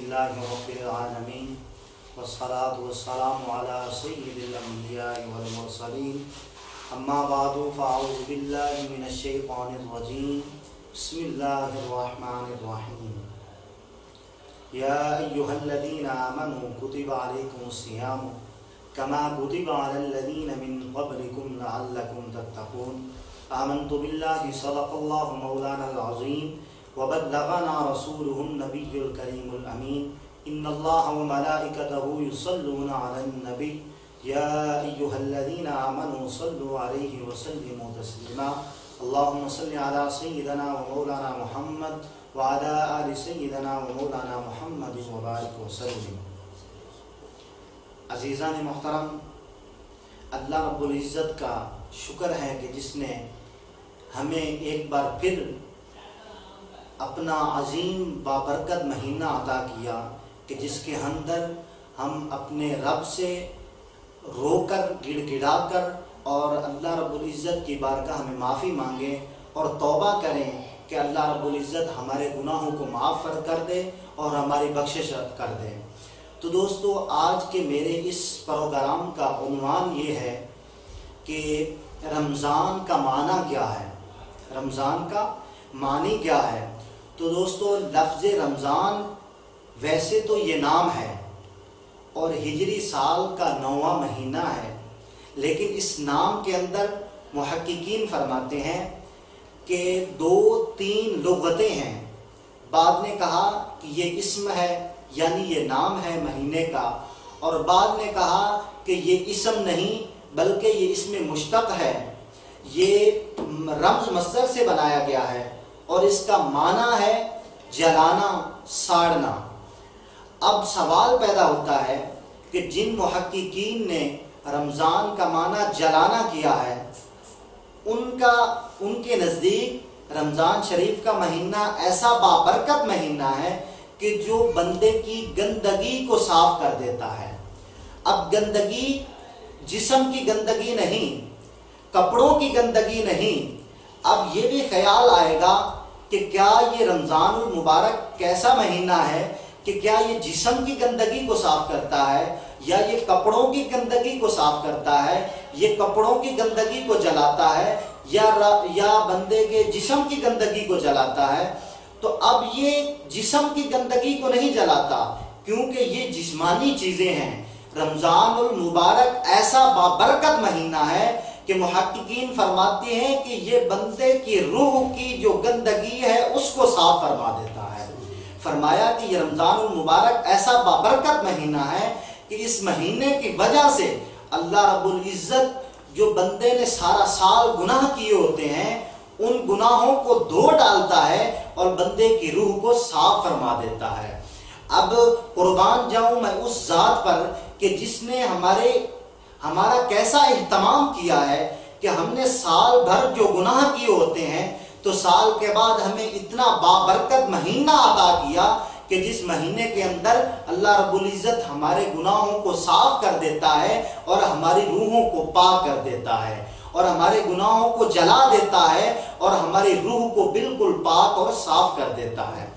अल्हम्दुलिल्लाहि रब्बिल आलमीन वस्सलातु वस्सलामु अला सय्यिदिल अंबिया'i वल मुरसलीन अम्मा बादु फ़अऊज़ु बिल्लाहि मिनश शैतानिर रजीम बिस्मिल्लाहिर रहमानिर रहीम या अय्युहल्लज़ीना आमनू कुतिबा अलैकुमुस सियामु कमा कुतिबा अलल्लज़ीना मिन क़ब्लिकुम लअल्लकुम तत्तक़ून आमन्तु बिल्लाहि सदक़ल्लाहु मौलानल अज़ीम व बल्लगना रसूलुहुन नबियुल करीमुल अमीन इन्नल्लाहा व मलाइकतहु युसल्लूना अलन नबी या अय्युहल्लज़ीना आमनू सल्लु अलैहि व सल्लिमू तस्लीमा अल्लाहुम्मा सल्लि अला सय्यिदिना व मौलाना मुहम्मद व अला आलि सय्यिदिना व मौलाना मुहम्मद व बारिक व सल्लिम। अज़ीज़ान मोहतरम, अल्लाह रब्बुल इज़्ज़त का शुक्र है कि जिसने हमें एक बार फिर अपना अजीम बाबरकत महीना अता किया कि जिसके अंदर हम अपने रब से रोकर गिड़गिड़ाकर और अल्लाह रब्बुल इज़्ज़त की बारगाह में माफ़ी मांगें और तौबा करें कि अल्लाह रब्बुल इज़्ज़त हमारे गुनाहों को माफ़ कर दे और हमारी बख्शिश कर दे। तो दोस्तों, आज के मेरे इस प्रोग्राम का उन्वान ये है कि रमज़ान का माना क्या है, रमज़ान का मानी क्या है। तो दोस्तों, लफ्ज़ रमज़ान वैसे तो ये नाम है और हिजरी साल का 9वां महीना है, लेकिन इस नाम के अंदर मुहक्किकीन फरमाते हैं कि 2-3 लुग़तें हैं। बाद ने कहा कि ये इस्म है, यानी ये नाम है महीने का, और बाद ने कहा कि ये इस्म नहीं बल्कि ये इसमें मुश्तक़ है, ये रम्ज़ मस्दर से बनाया गया है और इसका माना है जलाना, साड़ना। अब सवाल पैदा होता है कि जिन मुहक्किकीन ने रमज़ान का माना जलाना किया है, उनके नज़दीक रमज़ान शरीफ का महीना ऐसा बाबरकत महीना है कि जो बंदे की गंदगी को साफ कर देता है। अब गंदगी जिस्म की गंदगी नहीं, कपड़ों की गंदगी नहीं। अब ये भी ख्याल आएगा कि क्या ये रमज़ानुल मुबारक कैसा महीना है कि क्या ये जिस्म की गंदगी को साफ करता है या ये कपड़ों की गंदगी को साफ करता है, ये कपड़ों की गंदगी को जलाता है या बंदे के जिस्म की गंदगी को जलाता है। तो अब ये जिस्म की गंदगी को नहीं जलाता क्योंकि ये जिस्मानी चीज़ें हैं। रमज़ानुल मुबारक ऐसा बाबरकत महीना है कि मुहक्किकीन फरमाते हैं कि ये बंदे की रूह की जो गंदगी है उसको साफ फरमा देता है। फरमाया कि ये रमज़ानुल मुबारक ऐसा बाबरकत महीना है कि इस महीने की वजह से अल्लाह रब्बुल इज़्ज़त जो बंदे ने सारा साल गुनाह किए होते हैं उन गुनाहों को धो डालता है और बंदे की रूह को साफ फरमा देता है। अब कुर्बान जाऊं मैं उस ज़ात पर कि जिसने हमारा कैसा इहतमाम किया है कि हमने साल भर जो गुनाह किए होते हैं तो साल के बाद हमें इतना बाबरकत महीना अता किया कि जिस महीने के अंदर अल्लाह रब्बुल इज़्ज़त हमारे गुनाहों को साफ कर देता है और हमारी रूहों को पाक कर देता है और हमारे गुनाहों को जला देता है और हमारी रूह को बिल्कुल पाक और साफ कर देता है।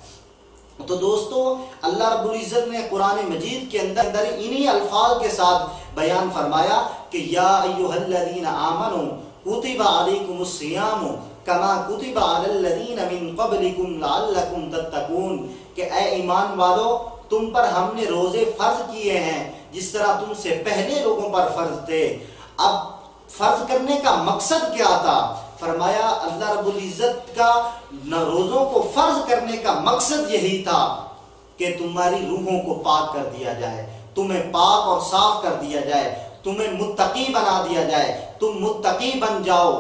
तो दोस्तों, अल्लाह रब्बुल इज़्ज़त ने कुरान मजीद के अंदर इन्हीं अल्फाज के साथ बयान फरमाया कि या अय्युहल्लज़ीना आमनू कुतिबा अलैकुमुस सियामु कमा कुतिबा अलल्लज़ीना मिन क़ब्लिकुम लअल्लकुम तत्तक़ून, कि ए ईमान वालो, तुम पर हमने रोजे फर्ज किए हैं जिस तरह तुमसे पहले लोगों पर फर्ज थे। अब फर्ज करने का मकसद क्या था? फरमाया अल्लाह रब्बुल इज़्ज़त का रोज़ों को फर्ज करने का मकसद यही था कि तुम्हारी रूहों को पाक कर दिया जाए, तुम्हें पाक और साफ कर दिया जाए, तुम्हें मुत्तकी बना दिया जाए, तुम मुत्तकी बन जाओ,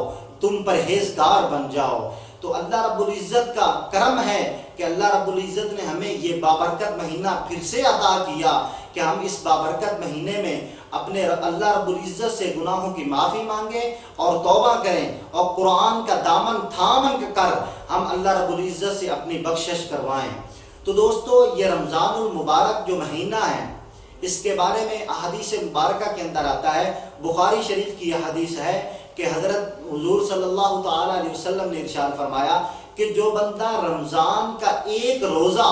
तुम परहेजगार बन जाओ। तो अल्लाह रब्बुल इज़्ज़त का करम है कि अल्लाह रब्बुल इज़्ज़त ने हमें ये बाबरकत महीना फिर से अता किया कि हम इस बाबरकत महीने में अपने अल्लाह रब्बुल इज़्ज़त से गुनाहों की माफ़ी मांगे और तौबा करें और कुरान का दामन थामन कर हम अल्लाह रब्बुल इज़्ज़त से अपनी बख्शिश करवाएं। तो दोस्तों, ये रमज़ानुल मुबारक जो महीना है इसके बारे में अहादीस मुबारका के अंदर आता है। बुखारी शरीफ की यह हदीस है कि हज़रत हुज़ूर सल्लल्लाहु तआला अलैहि वसल्लम ने इरशाद फरमाया कि जो बंदा रमज़ान का एक रोज़ा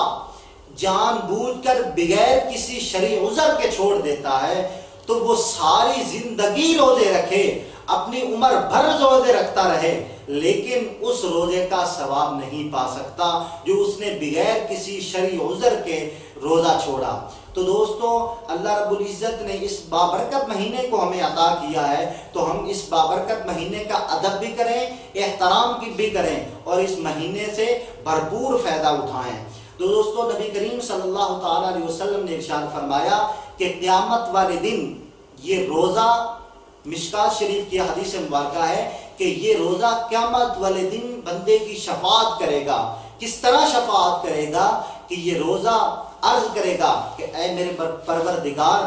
जानबूझकर बगैर किसी शरई उज़र के छोड़ देता है तो वो सारी जिंदगी रोजे रखे, अपनी उम्र भर रोजे रखता रहे, लेकिन उस रोजे का सवाब नहीं पा सकता जो उसने बगैर किसी शरई उज़र के रोजा छोड़ा। तो दोस्तों, अल्लाह रब्बुल इज़्ज़त ने इस बाबरकत महीने को हमें अता किया है, तो हम इस बाबरकत महीने का अदब भी करें, एहतराम की भी करें और इस महीने से भरपूर फ़ायदा उठाएं। तो दोस्तों, नबी करीम सल्लल्लाहु ताला अलैहि वसल्लम ने इरशाद फरमाया कि क़यामत वाले दिन ये रोज़ा, मिशकात शरीफ की हदीस मुबारक है कि ये रोज़ा क़यामत वाले दिन बंदे की शफाअत करेगा। किस तरह शफाअत करेगा कि ये रोज़ा अर्ज करेगा कि ऐ मेरे परवरदिगार,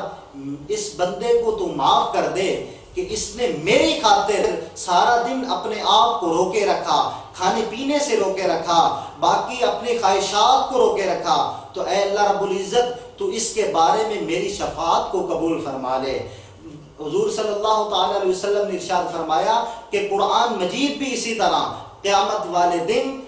इस बंदे को तू माफ कर दे कि इसने मेरी खातिर सारा दिन अपने आप को रोके रखा, खाने पीने से रोके रखा, बाकी अपनी ख्वाहिशात को रोके रखा। तो ऐ अल्लाह रब्बुल इज़्ज़त, तू इसके बारे में मेरी शफाअत को कबूल फरमा ले। हुज़ूर सल्लल्लाहु ताला अलैहि वसल्लम ने इरशाद फरमाया कि कुरान मजीद भी इसी तरह क़यामत वाले दिन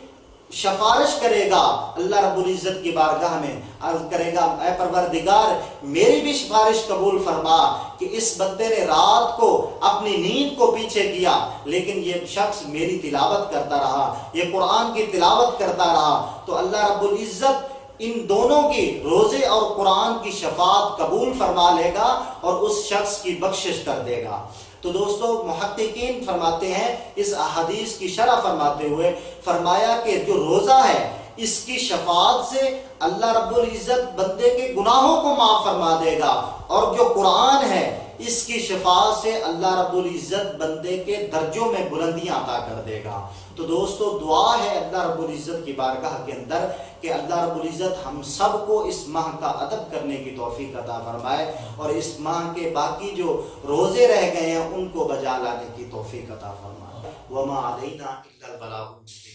सिफारिश करेगा, अल्लाह रब्बुल इज़्ज़त की बारगाह में अर्ज करेगा, ऐ परवरदिगार, मेरी भी सिफारिश कबूल फरमा कि इस बंदे ने रात को अपनी नींद को पीछे किया, लेकिन ये शख्स मेरी तिलावत करता रहा, ये कुरान की तिलावत करता रहा। तो अल्लाह रब्बुल इज़्ज़त इन दोनों की, रोजे और कुरान की शफाअत कबूल फरमा लेगा और उस शख्स की बख्शिश कर देगा। तो दोस्तों, मुहक्किकीन फरमाते हैं, इस अहादीस की शरह फरमाते हुए फरमाया कि जो रोज़ा है इसकी शफाअत से अल्लाह रब्बुल इज़्ज़त बंदे के गुनाहों को माफ़ फरमा देगा, और जो कुरान है इसकी शफाअत से अल्लाह रब्बुल इज़्ज़त बंदे के दर्जों में बुलंदियां अता कर देगा। तो दोस्तों, दुआ है अल्लाह रब्बुल इज़्ज़त की बारगाह के अंदर कि अल्लाह रब्बुल इज़्ज़त हम सब को इस माह का अदब करने की तौफीक अता फरमाए और इस माह के बाकी जो रोज़े रह गए हैं उनको बजा लाने की तौफीक अता फरमाए। वमा अलैना इल्लल बलाग।